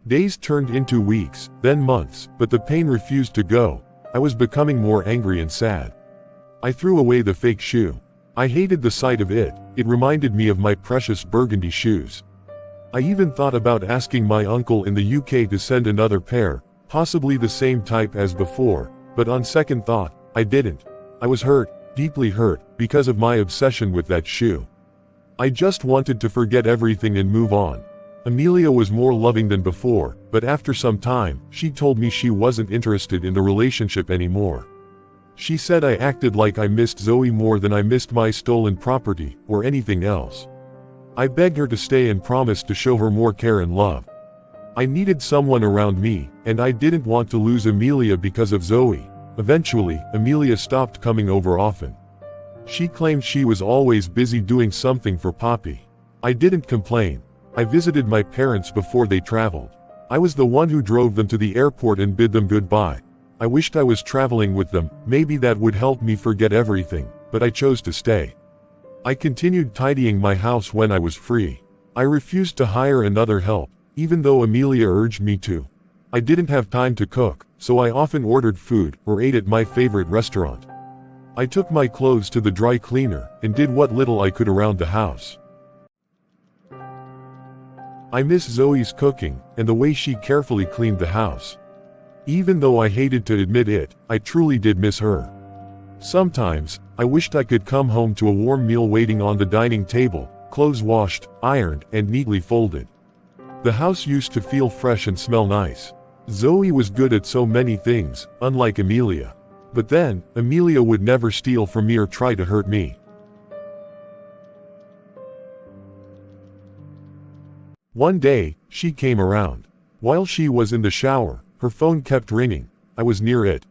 Days turned into weeks, then months, but the pain refused to go. I was becoming more angry and sad. I threw away the fake shoe. I hated the sight of it. It reminded me of my precious burgundy shoes. I even thought about asking my uncle in the UK to send another pair, possibly the same type as before, but on second thought, I didn't. I was hurt, deeply hurt, because of my obsession with that shoe. I just wanted to forget everything and move on. Amelia was more loving than before, but after some time, she told me she wasn't interested in the relationship anymore. She said I acted like I missed Zoe more than I missed my stolen property, or anything else. I begged her to stay and promised to show her more care and love. I needed someone around me, and I didn't want to lose Amelia because of Zoe. Eventually, Amelia stopped coming over often. She claimed she was always busy doing something for Poppy. I didn't complain. I visited my parents before they traveled. I was the one who drove them to the airport and bid them goodbye. I wished I was traveling with them, maybe that would help me forget everything, but I chose to stay. I continued tidying my house when I was free. I refused to hire another help, even though Amelia urged me to. I didn't have time to cook, so I often ordered food or ate at my favorite restaurant. I took my clothes to the dry cleaner and did what little I could around the house. I miss Zoe's cooking and the way she carefully cleaned the house. Even though I hated to admit it, I truly did miss her. Sometimes, I wished I could come home to a warm meal waiting on the dining table, clothes washed, ironed, and neatly folded. The house used to feel fresh and smell nice. Zoe was good at so many things, unlike Amelia. But then, Amelia would never steal from me or try to hurt me. One day, she came around. While she was in the shower, her phone kept ringing. I was near it.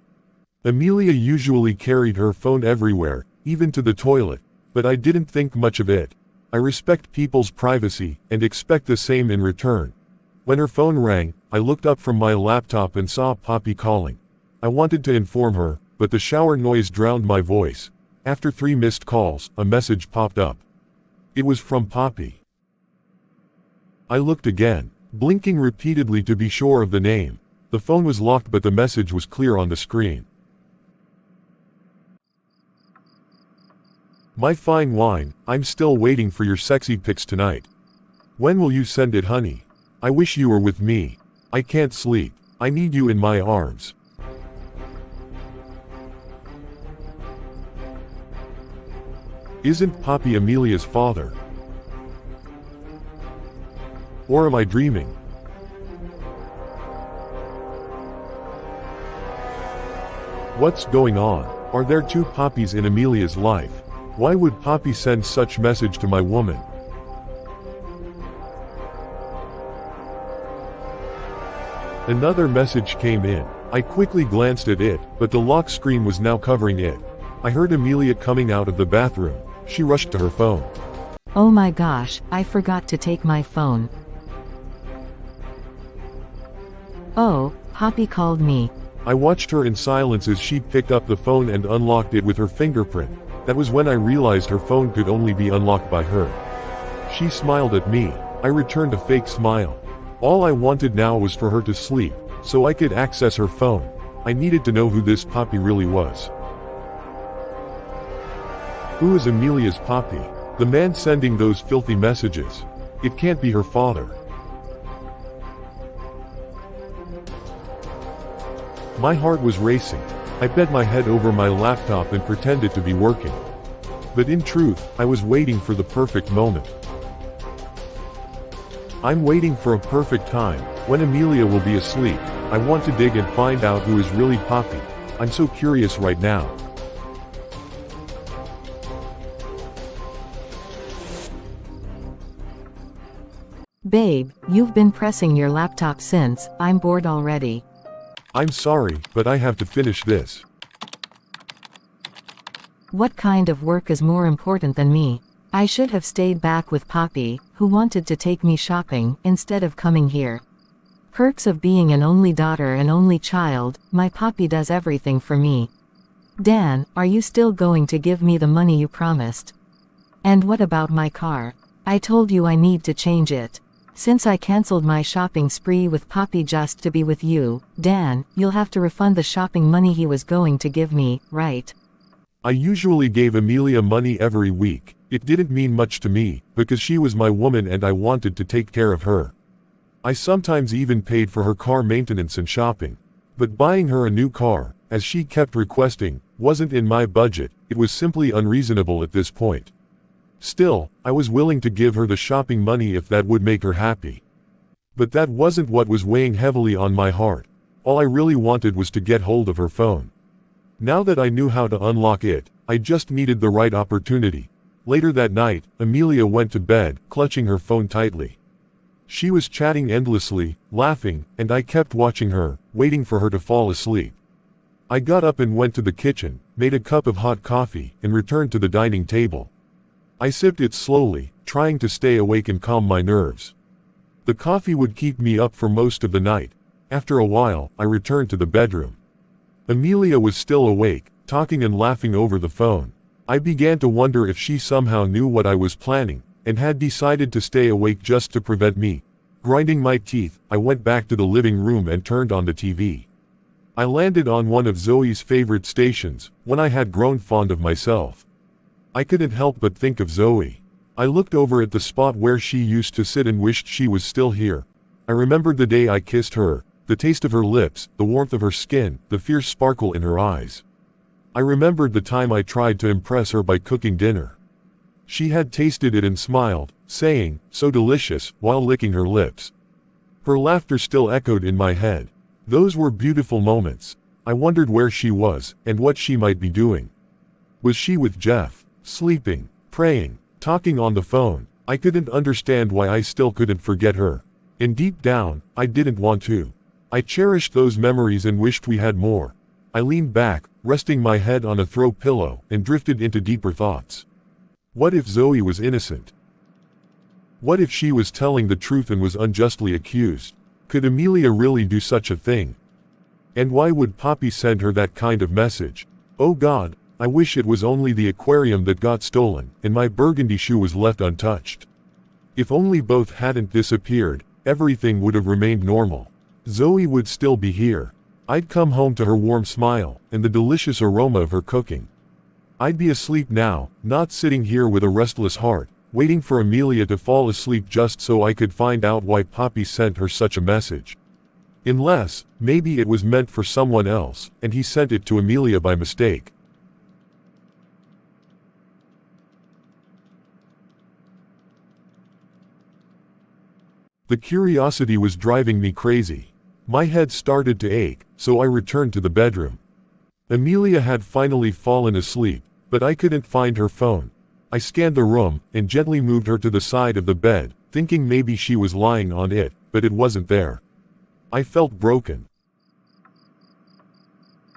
Amelia usually carried her phone everywhere, even to the toilet, but I didn't think much of it. I respect people's privacy, and expect the same in return. When her phone rang, I looked up from my laptop and saw Poppy calling. I wanted to inform her, but the shower noise drowned my voice. After 3 missed calls, a message popped up. It was from Poppy. I looked again, blinking repeatedly to be sure of the name. The phone was locked but the message was clear on the screen. My fine wine, I'm still waiting for your sexy pics tonight. When will you send it, honey? I wish you were with me. I can't sleep. I need you in my arms. Isn't Poppy Amelia's father? Or am I dreaming? What's going on? Are there 2 Poppies in Amelia's life? Why would Poppy send such message to my woman? Another message came in. I quickly glanced at it, but the lock screen was now covering it. I heard Amelia coming out of the bathroom. She rushed to her phone. Oh my gosh, I forgot to take my phone. Oh, Poppy called me. I watched her in silence as she picked up the phone and unlocked it with her fingerprint. That was when I realized her phone could only be unlocked by her. She smiled at me. I returned a fake smile. All I wanted now was for her to sleep, so I could access her phone. I needed to know who this Poppy really was. Who is Amelia's Poppy? The man sending those filthy messages. It can't be her father. My heart was racing. I bent my head over my laptop and pretended to be working. But in truth, I was waiting for the perfect moment. I'm waiting for a perfect time, when Amelia will be asleep. I want to dig and find out who is really Poppy. I'm so curious right now. Babe, you've been pressing your laptop since. I'm bored already. I'm sorry, but I have to finish this. What kind of work is more important than me? I should have stayed back with Poppy, who wanted to take me shopping, instead of coming here. Perks of being an only daughter and only child, my Poppy does everything for me. Dan, are you still going to give me the money you promised? And what about my car? I told you I need to change it. Since I cancelled my shopping spree with Poppy just to be with you, Dan, you'll have to refund the shopping money he was going to give me, right? I usually gave Amelia money every week. It didn't mean much to me, because she was my woman and I wanted to take care of her. I sometimes even paid for her car maintenance and shopping. But buying her a new car, as she kept requesting, wasn't in my budget. It was simply unreasonable at this point. Still, I was willing to give her the shopping money if that would make her happy. But that wasn't what was weighing heavily on my heart. All I really wanted was to get hold of her phone. Now that I knew how to unlock it, I just needed the right opportunity. Later that night, Amelia went to bed, clutching her phone tightly. She was chatting endlessly, laughing, and I kept watching her, waiting for her to fall asleep. I got up and went to the kitchen, made a cup of hot coffee, and returned to the dining table. I sipped it slowly, trying to stay awake and calm my nerves. The coffee would keep me up for most of the night. After a while, I returned to the bedroom. Amelia was still awake, talking and laughing over the phone. I began to wonder if she somehow knew what I was planning, and had decided to stay awake just to prevent me. Grinding my teeth, I went back to the living room and turned on the TV. I landed on one of Zoe's favorite stations, when I had grown fond of myself. I couldn't help but think of Zoe. I looked over at the spot where she used to sit and wished she was still here. I remembered the day I kissed her, the taste of her lips, the warmth of her skin, the fierce sparkle in her eyes. I remembered the time I tried to impress her by cooking dinner. She had tasted it and smiled, saying, "So delicious," while licking her lips. Her laughter still echoed in my head. Those were beautiful moments. I wondered where she was, and what she might be doing. Was she with Jeff? Sleeping, praying, talking on the phone? I couldn't understand why I still couldn't forget her. And deep down, I didn't want to. I cherished those memories and wished we had more. I leaned back, resting my head on a throw pillow, and drifted into deeper thoughts. What if Zoe was innocent? What if she was telling the truth and was unjustly accused? Could Amelia really do such a thing? And why would Poppy send her that kind of message? Oh God, I wish it was only the aquarium that got stolen, and my burgundy shoe was left untouched. If only both hadn't disappeared, everything would have remained normal. Zoe would still be here. I'd come home to her warm smile, and the delicious aroma of her cooking. I'd be asleep now, not sitting here with a restless heart, waiting for Amelia to fall asleep just so I could find out why Poppy sent her such a message. Unless, maybe it was meant for someone else, and he sent it to Amelia by mistake. The curiosity was driving me crazy. My head started to ache, so I returned to the bedroom. Amelia had finally fallen asleep, but I couldn't find her phone. I scanned the room, and gently moved her to the side of the bed, thinking maybe she was lying on it, but it wasn't there. I felt broken.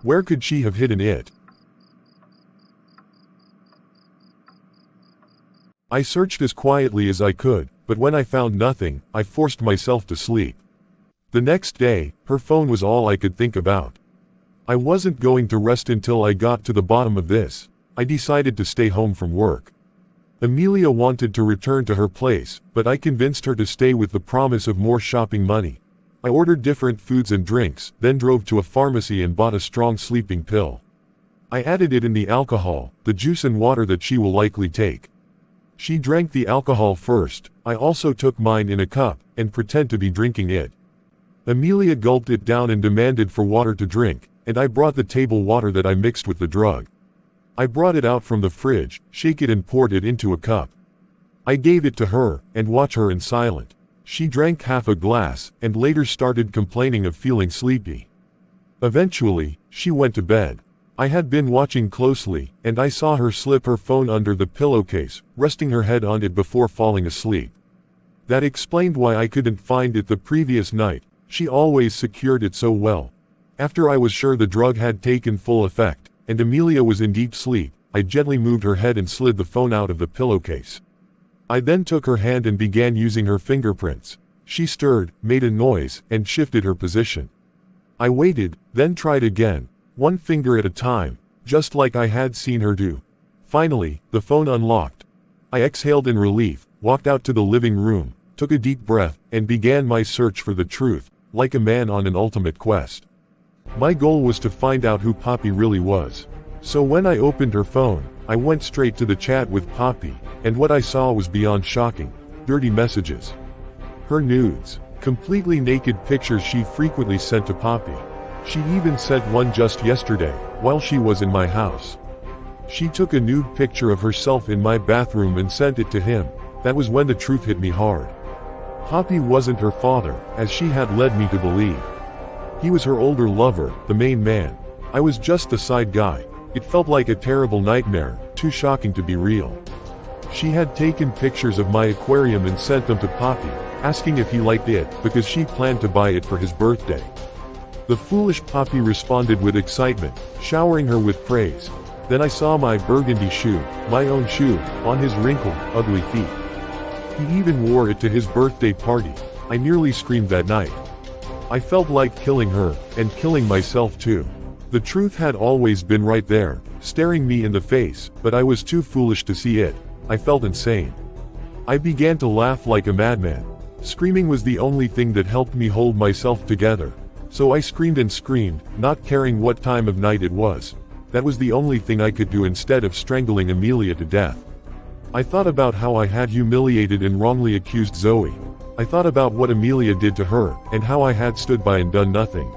Where could she have hidden it? I searched as quietly as I could, but when I found nothing, I forced myself to sleep. The next day, her phone was all I could think about. I wasn't going to rest until I got to the bottom of this. I decided to stay home from work. Amelia wanted to return to her place, but I convinced her to stay with the promise of more shopping money. I ordered different foods and drinks, then drove to a pharmacy and bought a strong sleeping pill. I added it in the alcohol, the juice and water that she will likely take. She drank the alcohol first. I also took mine in a cup, and pretend to be drinking it. Amelia gulped it down and demanded for water to drink, and I brought the table water that I mixed with the drug. I brought it out from the fridge, shake it and poured it into a cup. I gave it to her, and watched her in silence. She drank half a glass, and later started complaining of feeling sleepy. Eventually, she went to bed. I had been watching closely, and I saw her slip her phone under the pillowcase, resting her head on it before falling asleep. That explained why I couldn't find it the previous night. She always secured it so well. After I was sure the drug had taken full effect, and Amelia was in deep sleep, I gently moved her head and slid the phone out of the pillowcase. I then took her hand and began using her fingerprints. She stirred, made a noise, and shifted her position. I waited, then tried again, one finger at a time, just like I had seen her do. Finally, the phone unlocked. I exhaled in relief, walked out to the living room, took a deep breath, and began my search for the truth, like a man on an ultimate quest. My goal was to find out who Poppy really was. So when I opened her phone, I went straight to the chat with Poppy, and what I saw was beyond shocking. Dirty messages. Her nudes. Completely naked pictures she frequently sent to Poppy. She even sent one just yesterday, while she was in my house. She took a nude picture of herself in my bathroom and sent it to him. That was when the truth hit me hard. Poppy wasn't her father, as she had led me to believe. He was her older lover, the main man. I was just the side guy. It felt like a terrible nightmare, too shocking to be real. She had taken pictures of my aquarium and sent them to Poppy, asking if he liked it, because she planned to buy it for his birthday. The foolish Poppy responded with excitement, showering her with praise. Then I saw my burgundy shoe, my own shoe, on his wrinkled, ugly feet. He even wore it to his birthday party. I nearly screamed that night. I felt like killing her, and killing myself too. The truth had always been right there, staring me in the face, but I was too foolish to see it. I felt insane. I began to laugh like a madman. Screaming was the only thing that helped me hold myself together. So I screamed and screamed, not caring what time of night it was. That was the only thing I could do instead of strangling Amelia to death. I thought about how I had humiliated and wrongly accused Zoe. I thought about what Amelia did to her, and how I had stood by and done nothing.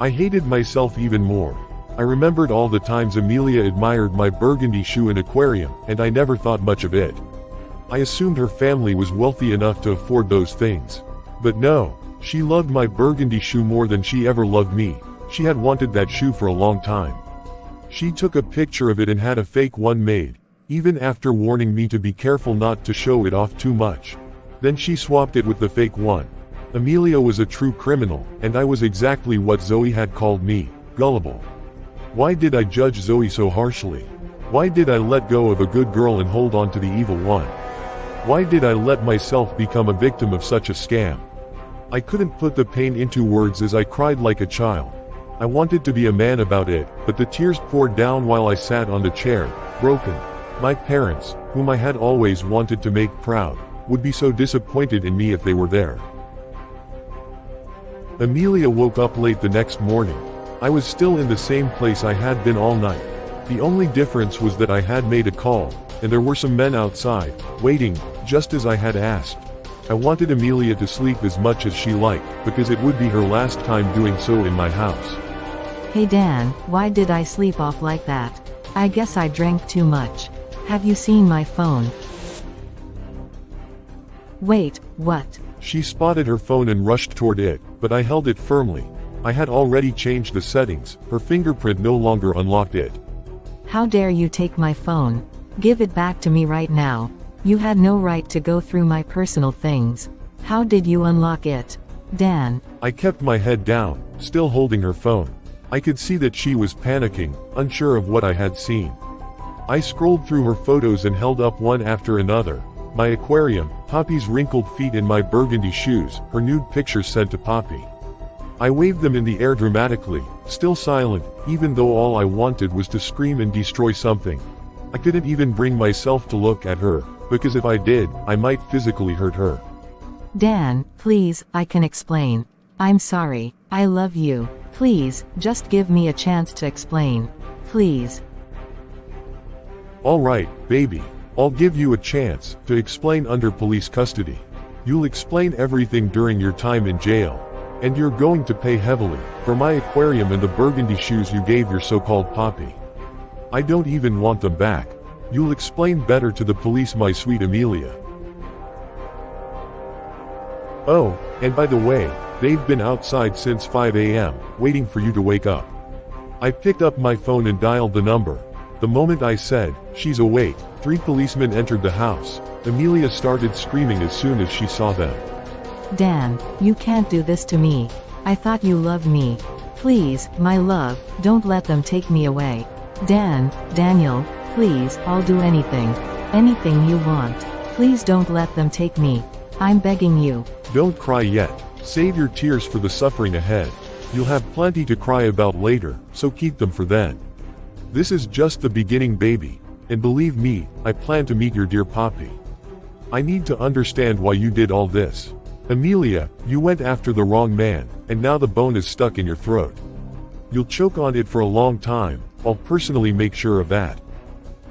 I hated myself even more. I remembered all the times Amelia admired my burgundy shoe and aquarium, and I never thought much of it. I assumed her family was wealthy enough to afford those things. But no, she loved my burgundy shoe more than she ever loved me. She had wanted that shoe for a long time. She took a picture of it and had a fake one made, even after warning me to be careful not to show it off too much. Then she swapped it with the fake one. Amelia was a true criminal, and I was exactly what Zoe had called me, gullible. Why did I judge Zoe so harshly? Why did I let go of a good girl and hold on to the evil one? Why did I let myself become a victim of such a scam? I couldn't put the pain into words as I cried like a child. I wanted to be a man about it, but the tears poured down while I sat on the chair, broken. My parents, whom I had always wanted to make proud, would be so disappointed in me if they were there. Amelia woke up late the next morning. I was still in the same place I had been all night. The only difference was that I had made a call, and there were some men outside, waiting, just as I had asked. I wanted Amelia to sleep as much as she liked, because it would be her last time doing so in my house. Hey Dan, why did I sleep off like that? I guess I drank too much. Have you seen my phone? Wait, what? She spotted her phone and rushed toward it, but I held it firmly. I had already changed the settings. Her fingerprint no longer unlocked it. How dare you take my phone? Give it back to me right now. You had no right to go through my personal things. How did you unlock it? Dan. I kept my head down, still holding her phone. I could see that she was panicking, unsure of what I had seen. I scrolled through her photos and held up one after another. My aquarium, Poppy's wrinkled feet in my burgundy shoes, her nude pictures sent to Poppy. I waved them in the air dramatically, still silent, even though all I wanted was to scream and destroy something. I couldn't even bring myself to look at her, because if I did, I might physically hurt her. Dan, please, I can explain. I'm sorry, I love you. Please, just give me a chance to explain. Please. Alright, baby. I'll give you a chance to explain under police custody. You'll explain everything during your time in jail. And you're going to pay heavily for my aquarium and the burgundy shoes you gave your so-called Poppy. I don't even want them back. You'll explain better to the police, my sweet Amelia. Oh, and by the way, they've been outside since 5 a.m., waiting for you to wake up. I picked up my phone and dialed the number. The moment I said, "She's awake," 3 policemen entered the house. Amelia started screaming as soon as she saw them. Dan, you can't do this to me. I thought you loved me. Please, my love, don't let them take me away. Daniel, please, I'll do anything. Anything you want. Please don't let them take me. I'm begging you. Don't cry yet. Save your tears for the suffering ahead. You'll have plenty to cry about later, so keep them for then. This is just the beginning, baby. And believe me, I plan to meet your dear Poppy. I need to understand why you did all this. Amelia, you went after the wrong man, and now the bone is stuck in your throat. You'll choke on it for a long time. I'll personally make sure of that.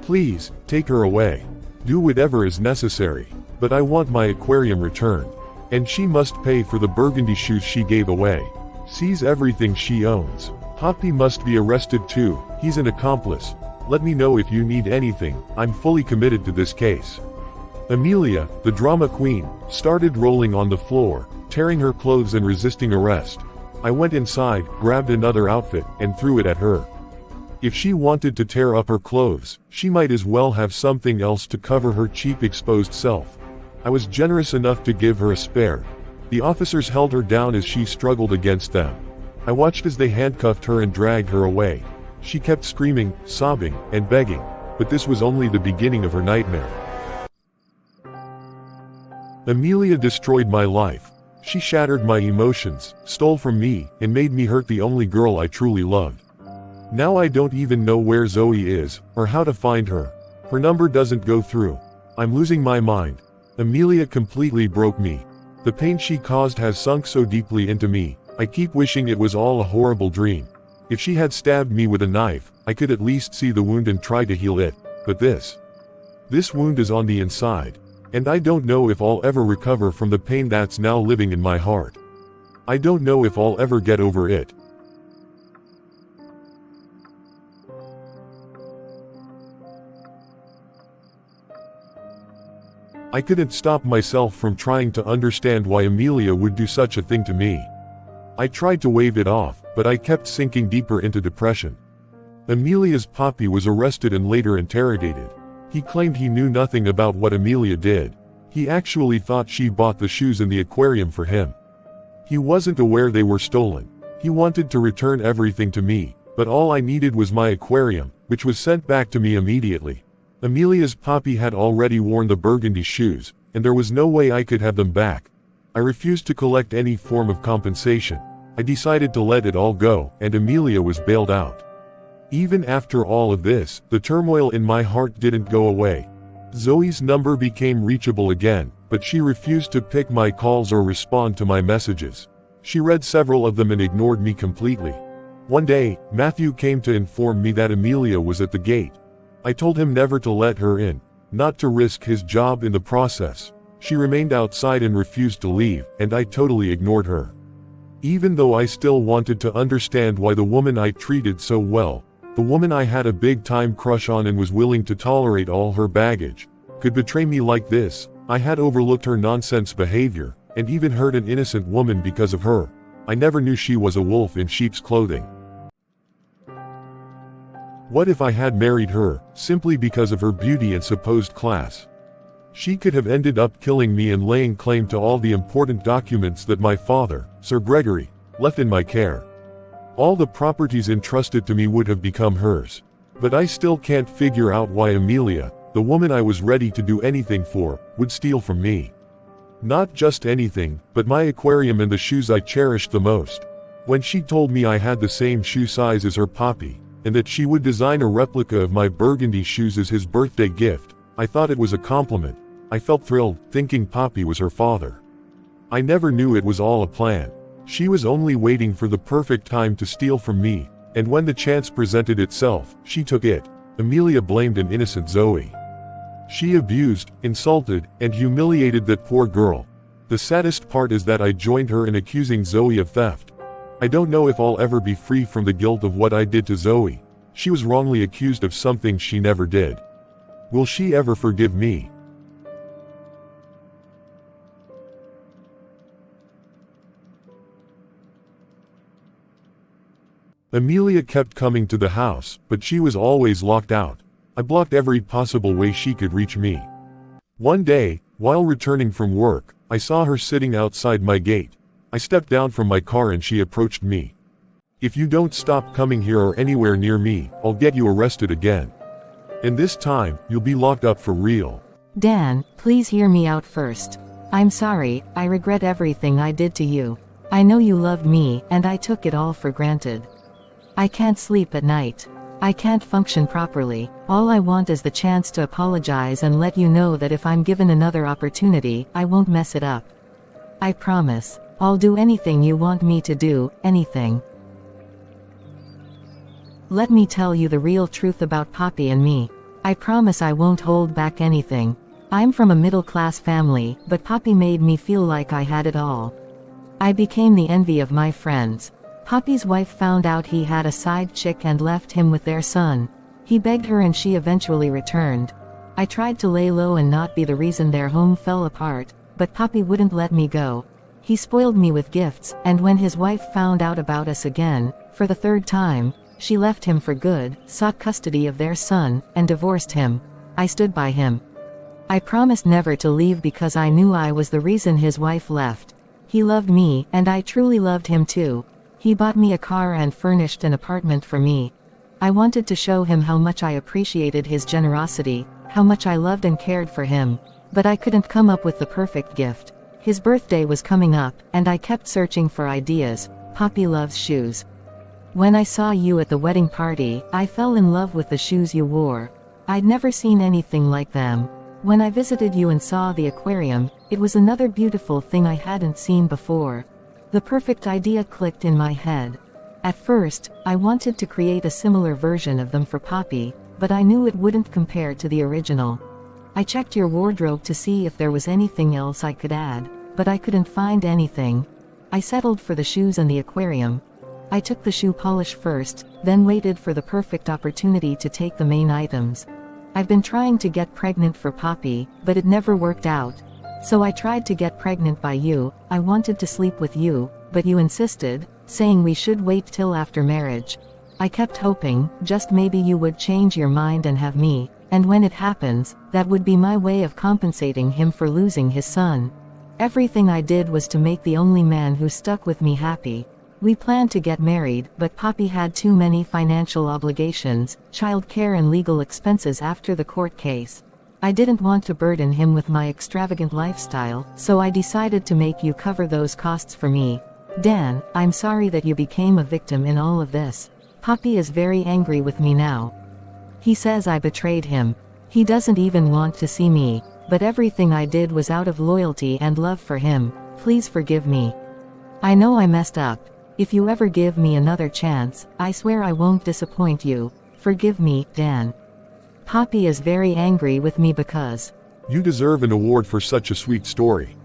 Please, take her away. Do whatever is necessary. But I want my aquarium returned. And she must pay for the burgundy shoes she gave away. Seize everything she owns. Poppy must be arrested too. He's an accomplice. Let me know if you need anything. I'm fully committed to this case. Amelia, the drama queen, started rolling on the floor, tearing her clothes and resisting arrest. I went inside, grabbed another outfit, and threw it at her. If she wanted to tear up her clothes, she might as well have something else to cover her cheap exposed self. I was generous enough to give her a spare. The officers held her down as she struggled against them. I watched as they handcuffed her and dragged her away. She kept screaming, sobbing, and begging, but this was only the beginning of her nightmare. Amelia destroyed my life. She shattered my emotions, stole from me, and made me hurt the only girl I truly loved. Now I don't even know where Zoe is, or how to find her. Her number doesn't go through. I'm losing my mind. Amelia completely broke me. The pain she caused has sunk so deeply into me. I keep wishing it was all a horrible dream. If she had stabbed me with a knife, I could at least see the wound and try to heal it, but this wound is on the inside. And I don't know if I'll ever recover from the pain that's now living in my heart. I don't know if I'll ever get over it. I couldn't stop myself from trying to understand why Amelia would do such a thing to me. I tried to wave it off, but I kept sinking deeper into depression. Amelia's Poppy was arrested and later interrogated. He claimed he knew nothing about what Amelia did. He actually thought she bought the shoes in the aquarium for him. He wasn't aware they were stolen. He wanted to return everything to me, but all I needed was my aquarium, which was sent back to me immediately. Amelia's Poppy had already worn the burgundy shoes, and there was no way I could have them back. I refused to collect any form of compensation. I decided to let it all go, and Amelia was bailed out. Even after all of this, the turmoil in my heart didn't go away. Zoe's number became reachable again, but she refused to pick my calls or respond to my messages. She read several of them and ignored me completely. One day, Matthew came to inform me that Amelia was at the gate. I told him never to let her in, not to risk his job in the process. She remained outside and refused to leave, and I totally ignored her. Even though I still wanted to understand why the woman I treated so well, the woman I had a big-time crush on and was willing to tolerate all her baggage, could betray me like this. I had overlooked her nonsense behavior, and even hurt an innocent woman because of her. I never knew she was a wolf in sheep's clothing. What if I had married her, simply because of her beauty and supposed class? She could have ended up killing me and laying claim to all the important documents that my father, Sir Gregory, left in my care. All the properties entrusted to me would have become hers. But I still can't figure out why Amelia, the woman I was ready to do anything for, would steal from me. Not just anything, but my aquarium and the shoes I cherished the most. When she told me I had the same shoe size as her Poppy, and that she would design a replica of my burgundy shoes as his birthday gift, I thought it was a compliment. I felt thrilled, thinking Poppy was her father. I never knew it was all a plan. She was only waiting for the perfect time to steal from me, and when the chance presented itself, she took it. Amelia blamed an innocent Zoe. She abused, insulted, and humiliated that poor girl. The saddest part is that I joined her in accusing Zoe of theft. I don't know if I'll ever be free from the guilt of what I did to Zoe. She was wrongly accused of something she never did. Will she ever forgive me? Amelia kept coming to the house, but she was always locked out. I blocked every possible way she could reach me. One day, while returning from work, I saw her sitting outside my gate. I stepped down from my car and she approached me. If you don't stop coming here or anywhere near me, I'll get you arrested again. And this time, you'll be locked up for real. Dan, please hear me out first. I'm sorry, I regret everything I did to you. I know you loved me, and I took it all for granted. I can't sleep at night. I can't function properly. All I want is the chance to apologize and let you know that if I'm given another opportunity, I won't mess it up. I promise. I'll do anything you want me to do, anything. Let me tell you the real truth about Poppy and me. I promise I won't hold back anything. I'm from a middle-class family, but Poppy made me feel like I had it all. I became the envy of my friends. Poppy's wife found out he had a side chick and left him with their son. He begged her and she eventually returned. I tried to lay low and not be the reason their home fell apart, but Poppy wouldn't let me go. He spoiled me with gifts, and when his wife found out about us again, for the third time, she left him for good, sought custody of their son, and divorced him. I stood by him. I promised never to leave because I knew I was the reason his wife left. He loved me, and I truly loved him too. He bought me a car and furnished an apartment for me. I wanted to show him how much I appreciated his generosity, how much I loved and cared for him. But I couldn't come up with the perfect gift. His birthday was coming up, and I kept searching for ideas. Poppy loves shoes. When I saw you at the wedding party, I fell in love with the shoes you wore. I'd never seen anything like them. When I visited you and saw the aquarium, it was another beautiful thing I hadn't seen before. The perfect idea clicked in my head. At first, I wanted to create a similar version of them for Poppy, but I knew it wouldn't compare to the original. I checked your wardrobe to see if there was anything else I could add, but I couldn't find anything. I settled for the shoes and the aquarium. I took the shoe polish first, then waited for the perfect opportunity to take the main items. I've been trying to get pregnant for Poppy, but it never worked out. So I tried to get pregnant by you. I wanted to sleep with you, but you insisted, saying we should wait till after marriage. I kept hoping, just maybe you would change your mind and have me, and when it happens, that would be my way of compensating him for losing his son. Everything I did was to make the only man who stuck with me happy. We planned to get married, but Poppy had too many financial obligations, child care and legal expenses after the court case. I didn't want to burden him with my extravagant lifestyle, so I decided to make you cover those costs for me. Dan, I'm sorry that you became a victim in all of this. Poppy is very angry with me now. He says I betrayed him. He doesn't even want to see me, but everything I did was out of loyalty and love for him. Please forgive me. I know I messed up. If you ever give me another chance, I swear I won't disappoint you. Forgive me, Dan. Poppy is very angry with me because you deserve an award for such a sweet story.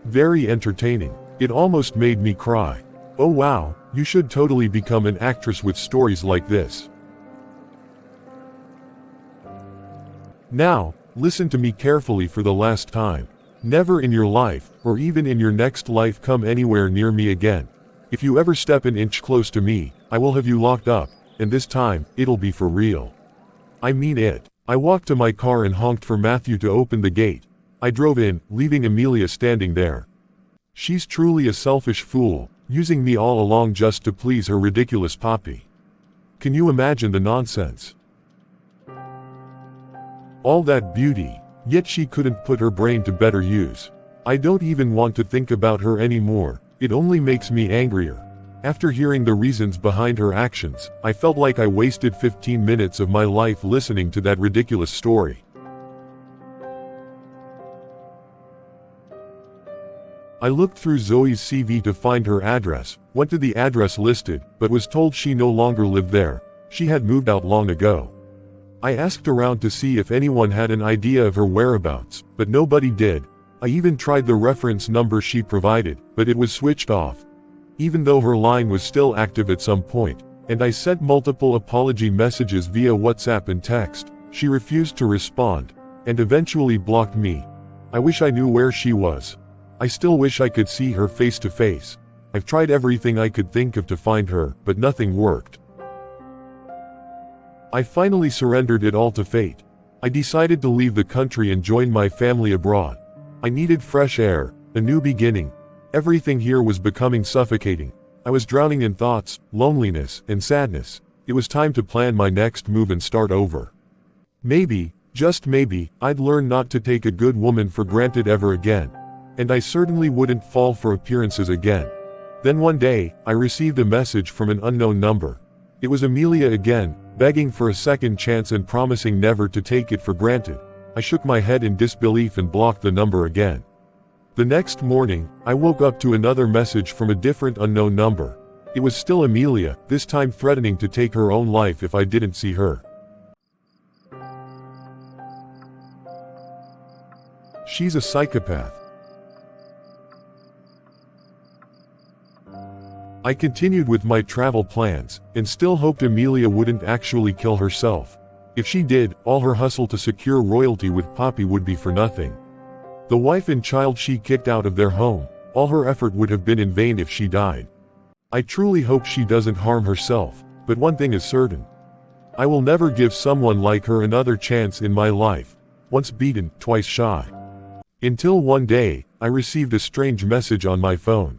Very entertaining. It almost made me cry. Oh wow, you should totally become an actress with stories like this. Now, listen to me carefully for the last time. Never in your life, or even in your next life, come anywhere near me again. If you ever step an inch close to me, I will have you locked up, and this time, it'll be for real. I mean it. I walked to my car and honked for Matthew to open the gate. I drove in, leaving Amelia standing there. She's truly a selfish fool, using me all along just to please her ridiculous Poppy. Can you imagine the nonsense? All that beauty, yet she couldn't put her brain to better use. I don't even want to think about her anymore. It only makes me angrier. After hearing the reasons behind her actions, I felt like I wasted 15 minutes of my life listening to that ridiculous story. I looked through Zoe's CV to find her address, went to the address listed, but was told she no longer lived there. She had moved out long ago. I asked around to see if anyone had an idea of her whereabouts, but nobody did. I even tried the reference number she provided, but it was switched off. Even though her line was still active at some point, and I sent multiple apology messages via WhatsApp and text, she refused to respond, and eventually blocked me. I wish I knew where she was. I still wish I could see her face to face. I've tried everything I could think of to find her, but nothing worked. I finally surrendered it all to fate. I decided to leave the country and join my family abroad. I needed fresh air, a new beginning. Everything here was becoming suffocating. I was drowning in thoughts, loneliness, and sadness. It was time to plan my next move and start over. Maybe, just maybe, I'd learn not to take a good woman for granted ever again. and I certainly wouldn't fall for appearances again. Then one day, I received a message from an unknown number. It was Amelia again, begging for a second chance and promising never to take it for granted. I shook my head in disbelief and blocked the number again. The next morning, I woke up to another message from a different unknown number. It was still Amelia, this time threatening to take her own life if I didn't see her. She's a psychopath. I continued with my travel plans, and still hoped Amelia wouldn't actually kill herself. If she did, all her hustle to secure royalty with Poppy would be for nothing. The wife and child she kicked out of their home, all her effort would have been in vain if she died. I truly hope she doesn't harm herself, but one thing is certain. I will never give someone like her another chance in my life. Once beaten, twice shy. Until one day, I received a strange message on my phone.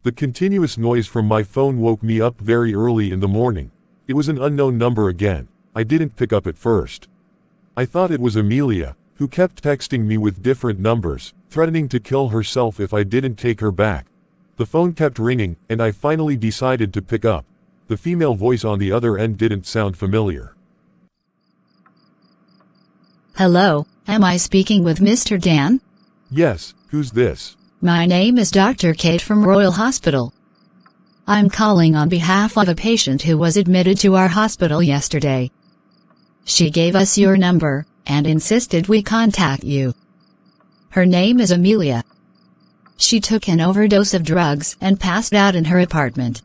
The continuous noise from my phone woke me up very early in the morning. It was an unknown number again. I didn't pick up at first. I thought it was Amelia, who kept texting me with different numbers, threatening to kill herself if I didn't take her back. The phone kept ringing, and I finally decided to pick up. The female voice on the other end didn't sound familiar. Hello, am I speaking with Mr. Dan? Yes, who's this? My name is Dr. Kate from Royal Hospital. I'm calling on behalf of a patient who was admitted to our hospital yesterday. She gave us your number, and insisted we contact you. Her name is Amelia. She took an overdose of drugs and passed out in her apartment.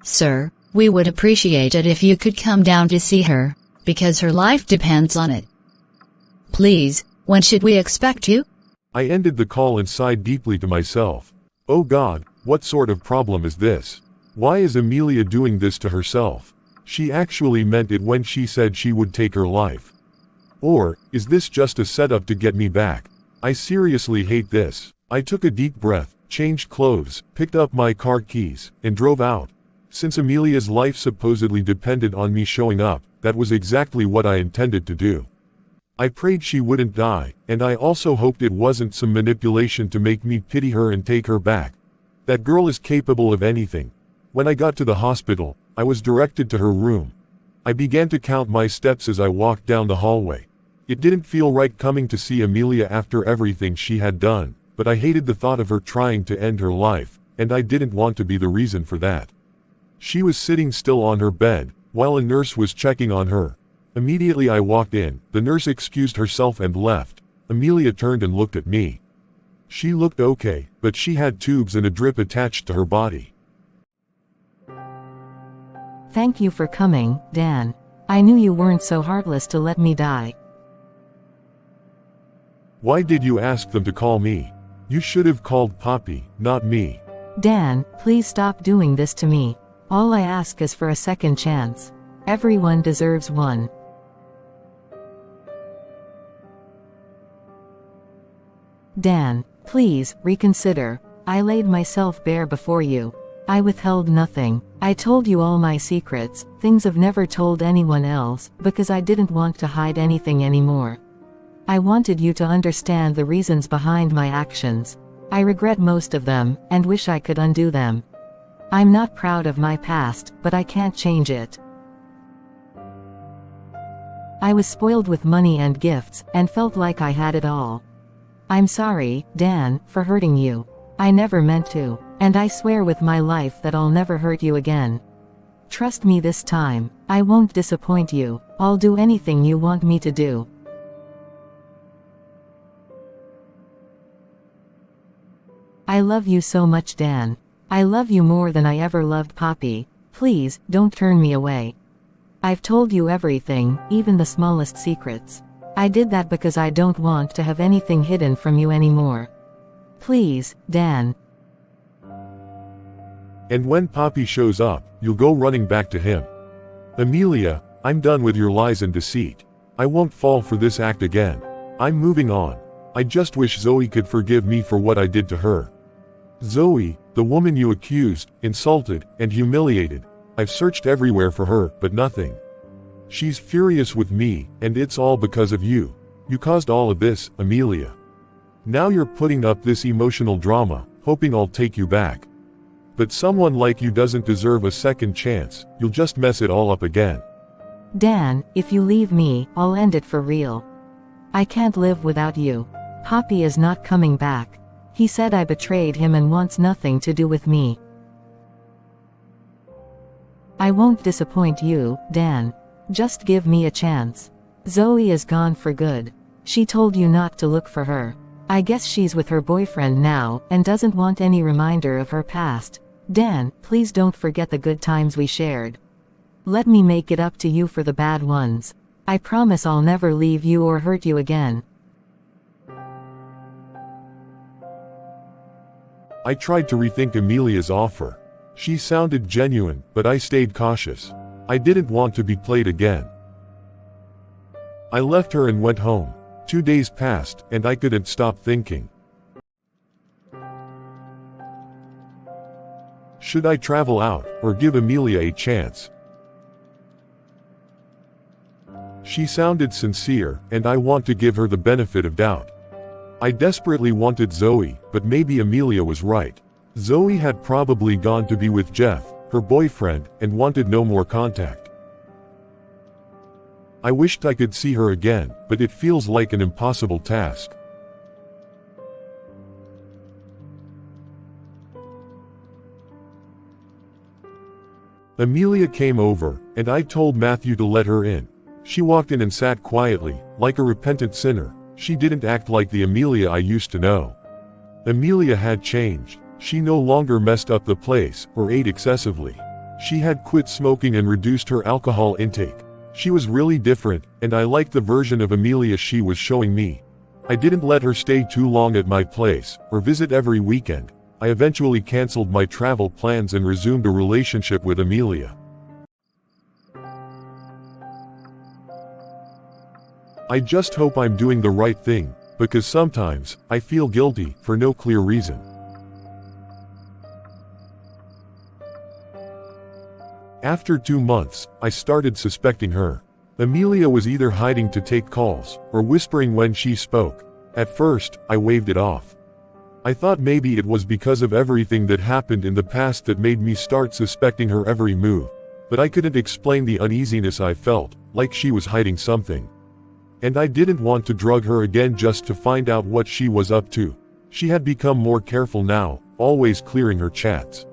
Sir, we would appreciate it if you could come down to see her, because her life depends on it. Please, when should we expect you? I ended the call and sighed deeply to myself. Oh God, what sort of problem is this? Why is Amelia doing this to herself? She actually meant it when she said she would take her life. Or, is this just a setup to get me back? I seriously hate this. I took a deep breath, changed clothes, picked up my car keys, and drove out. Since Amelia's life supposedly depended on me showing up, that was exactly what I intended to do. I prayed she wouldn't die, and I also hoped it wasn't some manipulation to make me pity her and take her back. That girl is capable of anything. When I got to the hospital, I was directed to her room. I began to count my steps as I walked down the hallway. It didn't feel right coming to see Amelia after everything she had done, but I hated the thought of her trying to end her life, and I didn't want to be the reason for that. She was sitting still on her bed, while a nurse was checking on her. Immediately I walked in, the nurse excused herself and left. Amelia turned and looked at me. She looked okay, but she had tubes and a drip attached to her body. Thank you for coming, Dan. I knew you weren't so heartless to let me die. Why did you ask them to call me? You should have called Poppy, not me. Dan, please stop doing this to me. All I ask is for a second chance. Everyone deserves one. Dan, please, reconsider. I laid myself bare before you. I withheld nothing. I told you all my secrets, things I've never told anyone else, because I didn't want to hide anything anymore. I wanted you to understand the reasons behind my actions. I regret most of them, and wish I could undo them. I'm not proud of my past, but I can't change it. I was spoiled with money and gifts, and felt like I had it all. I'm sorry, Dan, for hurting you. I never meant to, and I swear with my life that I'll never hurt you again. Trust me this time, I won't disappoint you. I'll do anything you want me to do. I love you so much, Dan. I love you more than I ever loved Poppy. Please, don't turn me away. I've told you everything, even the smallest secrets. I did that because I don't want to have anything hidden from you anymore. Please, Dan. And when Poppy shows up, you'll go running back to him. Amelia, I'm done with your lies and deceit. I won't fall for this act again. I'm moving on. I just wish Zoe could forgive me for what I did to her. Zoe, the woman you accused, insulted, and humiliated. I've searched everywhere for her, but nothing. She's furious with me, and it's all because of you. You caused all of this, Amelia. Now you're putting up this emotional drama, hoping I'll take you back. But someone like you doesn't deserve a second chance, you'll just mess it all up again. Dan, if you leave me, I'll end it for real. I can't live without you. Poppy is not coming back. He said I betrayed him and wants nothing to do with me. I won't disappoint you, Dan. Just give me a chance. Zoe is gone for good. She told you not to look for her. I guess she's with her boyfriend now, and doesn't want any reminder of her past. Dan, please don't forget the good times we shared. Let me make it up to you for the bad ones. I promise I'll never leave you or hurt you again. I tried to rethink Amelia's offer. She sounded genuine, but I stayed cautious. I didn't want to be played again. I left her and went home. 2 days passed, and I couldn't stop thinking. Should I travel out, or give Amelia a chance? She sounded sincere, and I want to give her the benefit of doubt. I desperately wanted Zoe, but maybe Amelia was right. Zoe had probably gone to be with Jeff, her boyfriend, and wanted no more contact. I wished I could see her again, but it feels like an impossible task. Amelia came over, and I told Matthew to let her in. She walked in and sat quietly, like a repentant sinner. She didn't act like the Amelia I used to know. Amelia had changed. She no longer messed up the place, or ate excessively. She had quit smoking and reduced her alcohol intake. She was really different, and I liked the version of Amelia she was showing me. I didn't let her stay too long at my place, or visit every weekend. I eventually canceled my travel plans and resumed a relationship with Amelia. I just hope I'm doing the right thing, because sometimes, I feel guilty, for no clear reason. After 2 months, I started suspecting her. Amelia was either hiding to take calls, or whispering when she spoke. At first, I waved it off. I thought maybe it was because of everything that happened in the past that made me start suspecting her every move. But I couldn't explain the uneasiness I felt, like she was hiding something. And I didn't want to drug her again just to find out what she was up to. She had become more careful now, always clearing her chats.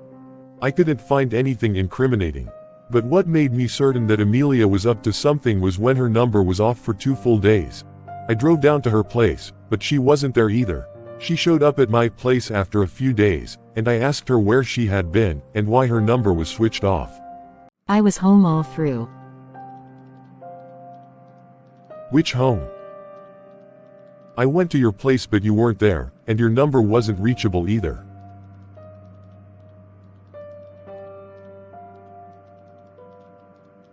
I couldn't find anything incriminating. But what made me certain that Amelia was up to something was when her number was off for 2 full days. I drove down to her place, but she wasn't there either. She showed up at my place after a few days, and I asked her where she had been, and why her number was switched off. I was home all through. Which home? I went to your place but you weren't there, and your number wasn't reachable either.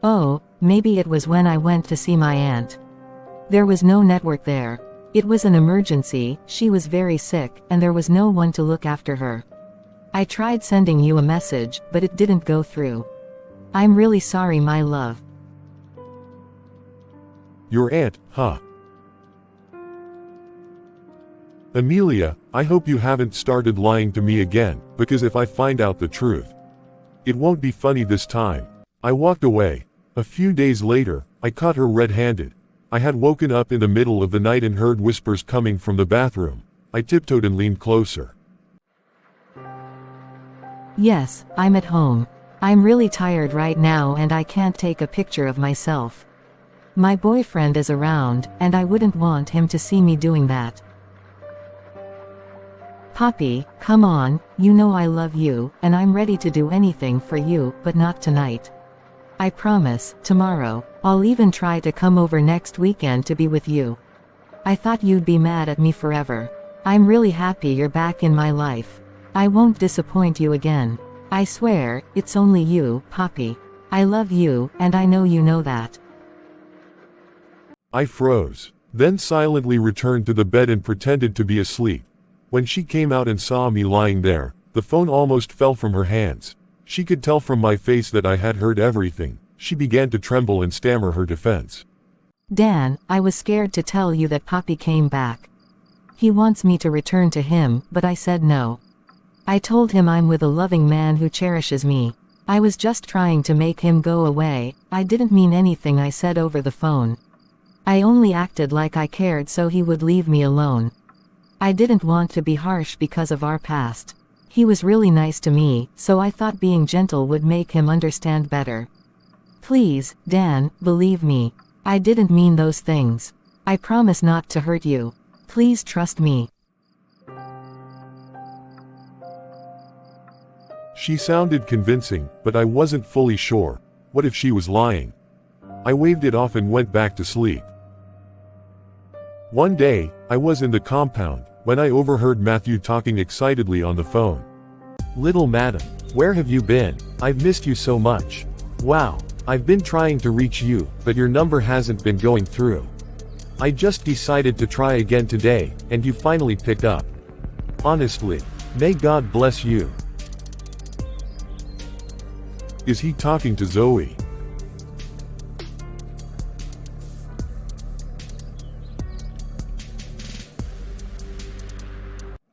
Oh, maybe it was when I went to see my aunt. There was no network there. It was an emergency, she was very sick, and there was no one to look after her. I tried sending you a message, but it didn't go through. I'm really sorry, my love. Your aunt, huh? Amelia, I hope you haven't started lying to me again, because if I find out the truth, it won't be funny this time. I walked away. A few days later, I caught her red-handed. I had woken up in the middle of the night and heard whispers coming from the bathroom. I tiptoed and leaned closer. Yes, I'm at home. I'm really tired right now and I can't take a picture of myself. My boyfriend is around, and I wouldn't want him to see me doing that. Poppy, come on, you know I love you, and I'm ready to do anything for you, but not tonight. I promise, tomorrow, I'll even try to come over next weekend to be with you. I thought you'd be mad at me forever. I'm really happy you're back in my life. I won't disappoint you again. I swear, it's only you, Poppy. I love you, and I know you know that. I froze, then silently returned to the bed and pretended to be asleep. When she came out and saw me lying there, the phone almost fell from her hands. She could tell from my face that I had heard everything. She began to tremble and stammer her defense. Dan, I was scared to tell you that Poppy came back. He wants me to return to him, but I said no. I told him I'm with a loving man who cherishes me. I was just trying to make him go away. I didn't mean anything I said over the phone. I only acted like I cared so he would leave me alone. I didn't want to be harsh because of our past. He was really nice to me, so I thought being gentle would make him understand better. Please, Dan, believe me. I didn't mean those things. I promise not to hurt you. Please trust me. She sounded convincing, but I wasn't fully sure. What if she was lying? I waved it off and went back to sleep. One day, I was in the compound, when I overheard Matthew talking excitedly on the phone. Little madam, where have you been? I've missed you so much. Wow, I've been trying to reach you, but your number hasn't been going through. I just decided to try again today, and you finally picked up. Honestly, may God bless you. Is he talking to Zoe?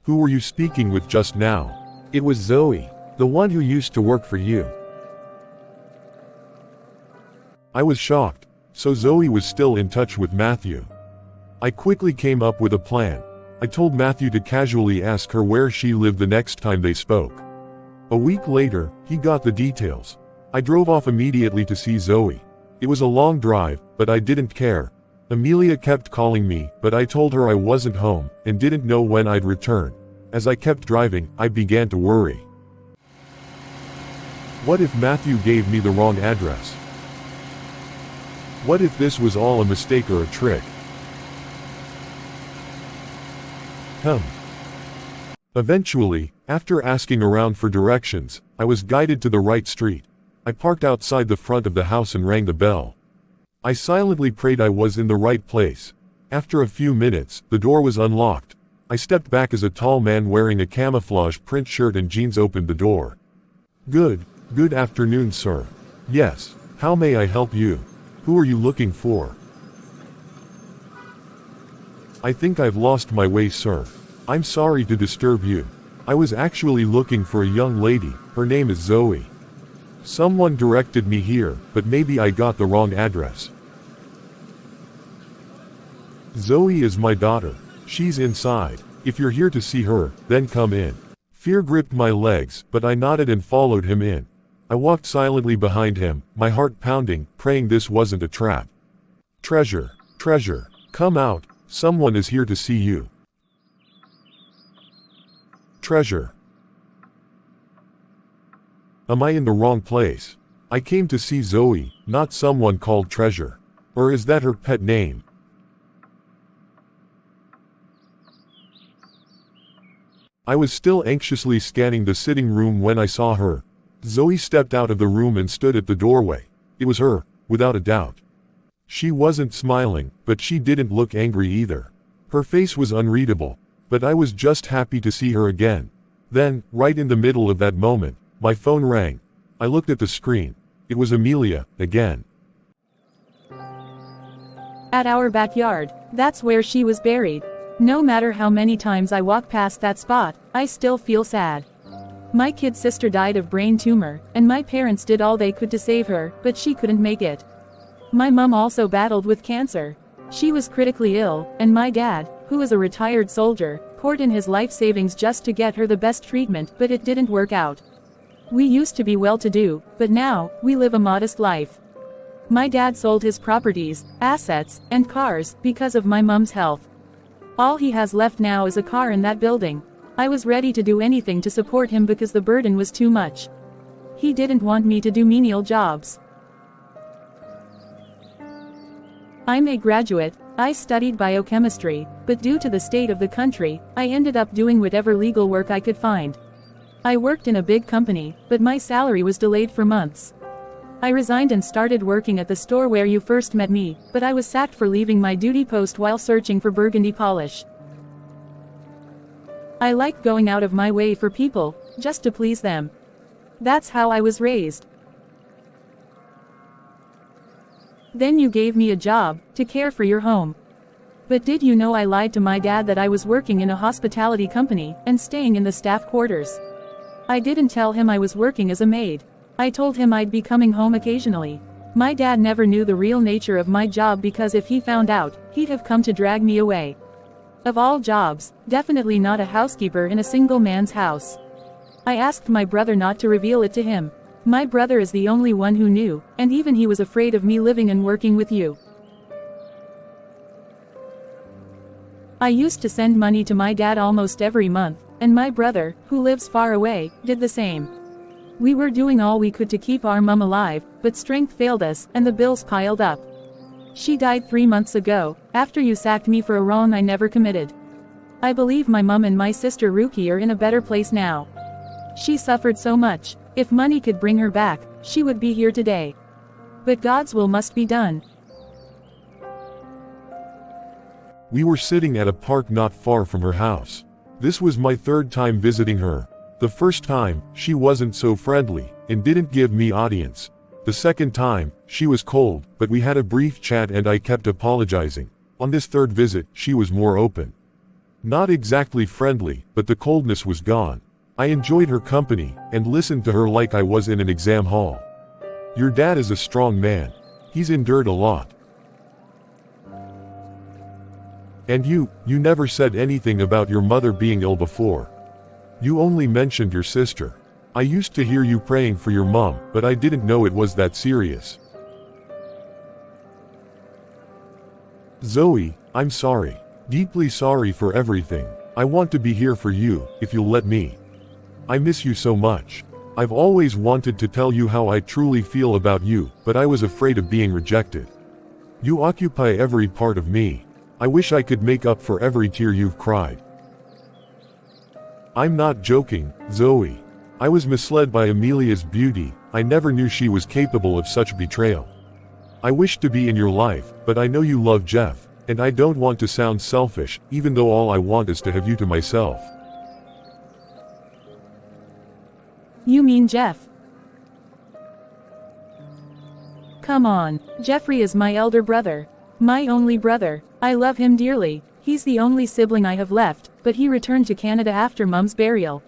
Who were you speaking with just now? It was Zoe, the one who used to work for you. I was shocked. So Zoe was still in touch with Matthew. I quickly came up with a plan. I told Matthew to casually ask her where she lived the next time they spoke. A week later, he got the details. I drove off immediately to see Zoe. It was a long drive, but I didn't care. Amelia kept calling me, but I told her I wasn't home, and didn't know when I'd return. As I kept driving, I began to worry. What if Matthew gave me the wrong address? What if this was all a mistake or a trick? Eventually, after asking around for directions, I was guided to the right street. I parked outside the front of the house and rang the bell. I silently prayed I was in the right place. After a few minutes, the door was unlocked. I stepped back as a tall man wearing a camouflage print shirt and jeans opened the door. Good afternoon, sir. Yes, how may I help you? Who are you looking for? I think I've lost my way, sir. I'm sorry to disturb you. I was actually looking for a young lady. Her name is Zoe. Someone directed me here, but maybe I got the wrong address. Zoe is my daughter. She's inside. If you're here to see her, then come in. Fear gripped my legs, but I nodded and followed him in. I walked silently behind him, my heart pounding, praying this wasn't a trap. Treasure, come out. Someone is here to see you. Treasure. Am I in the wrong place? I came to see Zoe, not someone called Treasure. Or is that her pet name? I was still anxiously scanning the sitting room when I saw her. Zoe stepped out of the room and stood at the doorway. It was her, without a doubt. She wasn't smiling, but she didn't look angry either. Her face was unreadable, but I was just happy to see her again. Then, right in the middle of that moment, my phone rang. I looked at the screen. It was Amelia, again. At our backyard, that's where she was buried. No matter how many times I walk past that spot, I still feel sad. My kid sister died of brain tumor, and my parents did all they could to save her, but she couldn't make it. My mom also battled with cancer. She was critically ill, and my dad, who is a retired soldier, poured in his life savings just to get her the best treatment, but it didn't work out. We used to be well-to-do, but now, we live a modest life. My dad sold his properties, assets, and cars, because of my mom's health. All he has left now is a car in that building. I was ready to do anything to support him because the burden was too much. He didn't want me to do menial jobs. I'm a graduate, I studied biochemistry, but due to the state of the country, I ended up doing whatever legal work I could find. I worked in a big company, but my salary was delayed for months. I resigned and started working at the store where you first met me, but I was sacked for leaving my duty post while searching for burgundy polish. I like going out of my way for people, just to please them. That's how I was raised. Then you gave me a job, to care for your home. But did you know I lied to my dad that I was working in a hospitality company and staying in the staff quarters? I didn't tell him I was working as a maid. I told him I'd be coming home occasionally. My dad never knew the real nature of my job because if he found out, he'd have come to drag me away. Of all jobs, definitely not a housekeeper in a single man's house. I asked my brother not to reveal it to him. My brother is the only one who knew, and even he was afraid of me living and working with you. I used to send money to my dad almost every month, and my brother, who lives far away, did the same. We were doing all we could to keep our mum alive, but strength failed us, and the bills piled up. She died 3 months ago, after you sacked me for a wrong I never committed. I believe my mum and my sister Ruki are in a better place now. She suffered so much. If money could bring her back, she would be here today. But God's will must be done. We were sitting at a park not far from her house. This was my third time visiting her. The first time, she wasn't so friendly, and didn't give me audience. The second time, she was cold, but we had a brief chat and I kept apologizing. On this third visit, she was more open. Not exactly friendly, but the coldness was gone. I enjoyed her company, and listened to her like I was in an exam hall. Your dad is a strong man. He's endured a lot. And you never said anything about your mother being ill before. You only mentioned your sister. I used to hear you praying for your mom, but I didn't know it was that serious. Zoe, I'm sorry. Deeply sorry for everything. I want to be here for you, if you'll let me. I miss you so much. I've always wanted to tell you how I truly feel about you, but I was afraid of being rejected. You occupy every part of me. I wish I could make up for every tear you've cried. I'm not joking, Zoe. I was misled by Amelia's beauty. I never knew she was capable of such betrayal. I wish to be in your life, but I know you love Jeff, and I don't want to sound selfish, even though all I want is to have you to myself. You mean Jeff? Come on, Jeffrey is my elder brother. My only brother. I love him dearly. He's the only sibling I have left, but he returned to Canada after Mum's burial.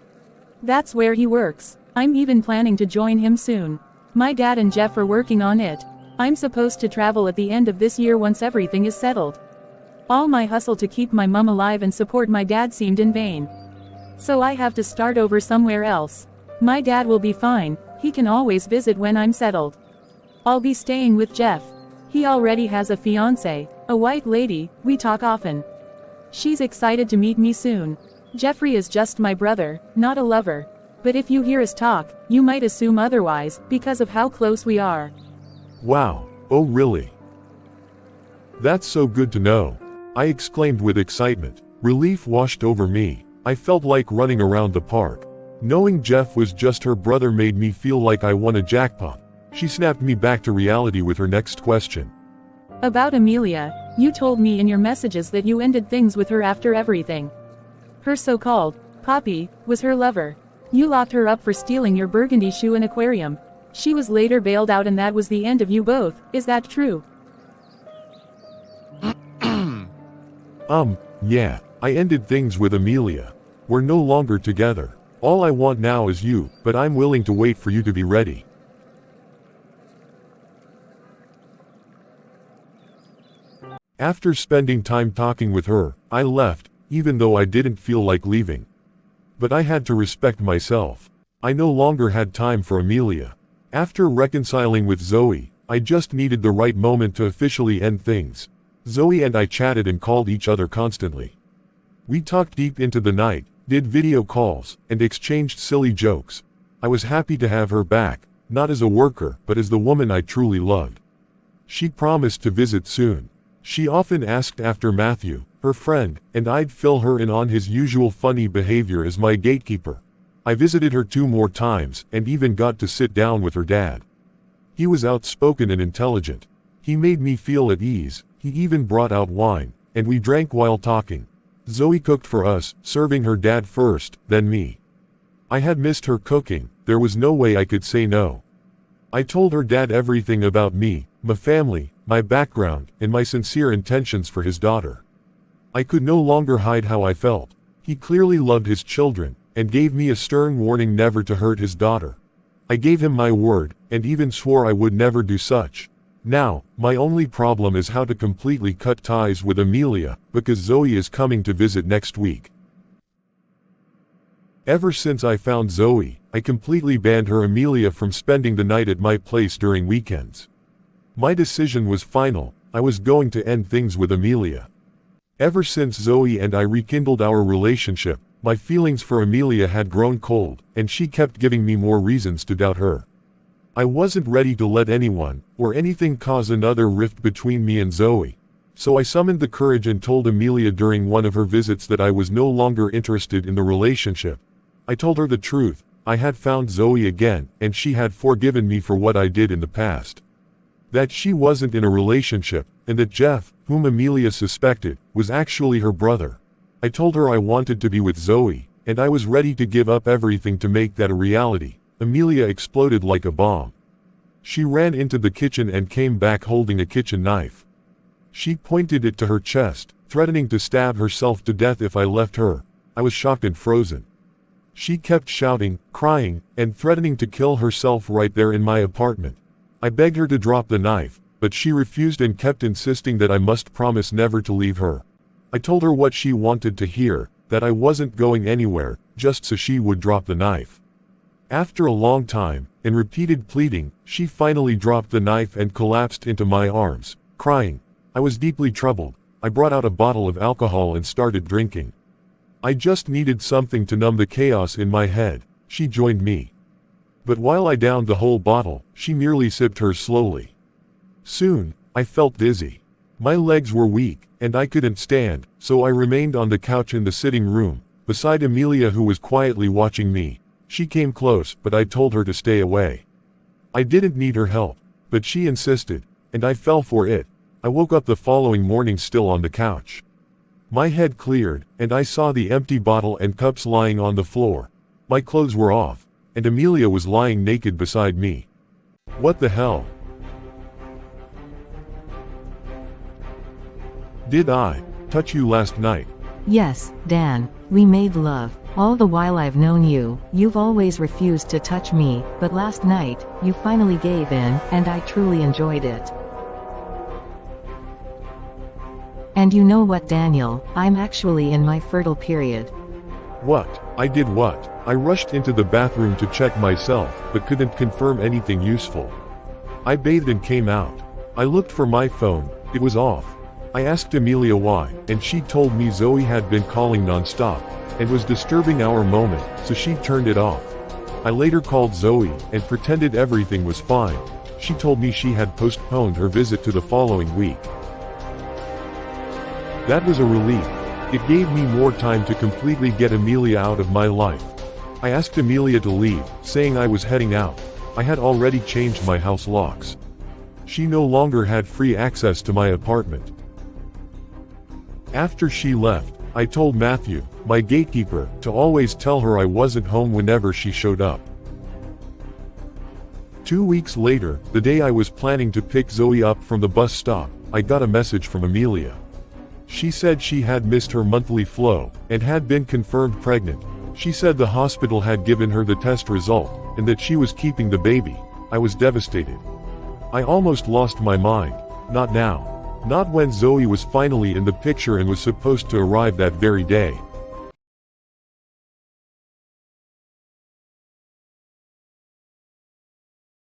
That's where he works. I'm even planning to join him soon. My dad and Jeff are working on it. I'm supposed to travel at the end of this year once everything is settled. All my hustle to keep my mum alive and support my dad seemed in vain. So I have to start over somewhere else. My dad will be fine. He can always visit when I'm settled. I'll be staying with Jeff. He already has a fiancée, a white lady. We talk often. She's excited to meet me soon. Jeffrey is just my brother, not a lover. But if you hear us talk, you might assume otherwise, because of how close we are. Wow, oh really? That's so good to know. I exclaimed with excitement. Relief washed over me. I felt like running around the park. Knowing Jeff was just her brother made me feel like I won a jackpot. She snapped me back to reality with her next question. About Amelia, you told me in your messages that you ended things with her after everything. Her so-called Poppy was her lover. You locked her up for stealing your burgundy shoe and aquarium. She was later bailed out and that was the end of you both. Is that true? Yeah, I ended things with Amelia. We're no longer together. All I want now is you, but I'm willing to wait for you to be ready. After spending time talking with her, I left, even though I didn't feel like leaving. But I had to respect myself. I no longer had time for Amelia. After reconciling with Zoe, I just needed the right moment to officially end things. Zoe and I chatted and called each other constantly. We talked deep into the night, did video calls, and exchanged silly jokes. I was happy to have her back, not as a worker, but as the woman I truly loved. She promised to visit soon. She often asked after Matthew, her friend, and I'd fill her in on his usual funny behavior as my gatekeeper. I visited her 2 more times, and even got to sit down with her dad. He was outspoken and intelligent. He made me feel at ease. He even brought out wine, and we drank while talking. Zoe cooked for us, serving her dad first, then me. I had missed her cooking. There was no way I could say no. I told her dad everything about me, my family, my background, and my sincere intentions for his daughter. I could no longer hide how I felt. He clearly loved his children, and gave me a stern warning never to hurt his daughter. I gave him my word, and even swore I would never do such. Now, my only problem is how to completely cut ties with Amelia, because Zoe is coming to visit next week. Ever since I found Zoe, I completely banned her Amelia from spending the night at my place during weekends. My decision was final. I was going to end things with Amelia. Ever since Zoe and I rekindled our relationship, my feelings for Amelia had grown cold, and she kept giving me more reasons to doubt her. I wasn't ready to let anyone, or anything cause another rift between me and Zoe. So I summoned the courage and told Amelia during one of her visits that I was no longer interested in the relationship. I told her the truth. I had found Zoe again, and she had forgiven me for what I did in the past. That she wasn't in a relationship, and that Jeff, whom Amelia suspected, was actually her brother. I told her I wanted to be with Zoe, and I was ready to give up everything to make that a reality. Amelia exploded like a bomb. She ran into the kitchen and came back holding a kitchen knife. She pointed it to her chest, threatening to stab herself to death if I left her. I was shocked and frozen. She kept shouting, crying, and threatening to kill herself right there in my apartment. I begged her to drop the knife, but she refused and kept insisting that I must promise never to leave her. I told her what she wanted to hear, that I wasn't going anywhere, just so she would drop the knife. After a long time, and repeated pleading, she finally dropped the knife and collapsed into my arms, crying. I was deeply troubled. I brought out a bottle of alcohol and started drinking. I just needed something to numb the chaos in my head. She joined me. But while I downed the whole bottle, she merely sipped hers slowly. Soon, I felt dizzy. My legs were weak, and I couldn't stand, so I remained on the couch in the sitting room, beside Amelia, who was quietly watching me. She came close, but I told her to stay away. I didn't need her help, but she insisted, and I fell for it. I woke up the following morning still on the couch. My head cleared, and I saw the empty bottle and cups lying on the floor. My clothes were off, and Amelia was lying naked beside me. What the hell? Did I touch you last night? Yes, Dan, we made love. All the while I've known you, you've always refused to touch me, but last night, you finally gave in, and I truly enjoyed it. And you know what, Daniel, I'm actually in my fertile period. What? I did what? I rushed into the bathroom to check myself, but couldn't confirm anything useful. I bathed and came out. I looked for my phone, it was off. I asked Amelia why, and she told me Zoe had been calling non-stop, and was disturbing our moment, so she turned it off. I later called Zoe, and pretended everything was fine. She told me she had postponed her visit to the following week. That was a relief. It gave me more time to completely get Amelia out of my life. I asked Amelia to leave, saying I was heading out. I had already changed my house locks. She no longer had free access to my apartment. After she left, I told Matthew, my gatekeeper, to always tell her I wasn't home whenever she showed up. 2 weeks later, the day I was planning to pick Zoe up from the bus stop, I got a message from Amelia. She said she had missed her monthly flow, and had been confirmed pregnant. She said the hospital had given her the test result, and that she was keeping the baby. I was devastated. I almost lost my mind. Not now. Not when Zoe was finally in the picture and was supposed to arrive that very day.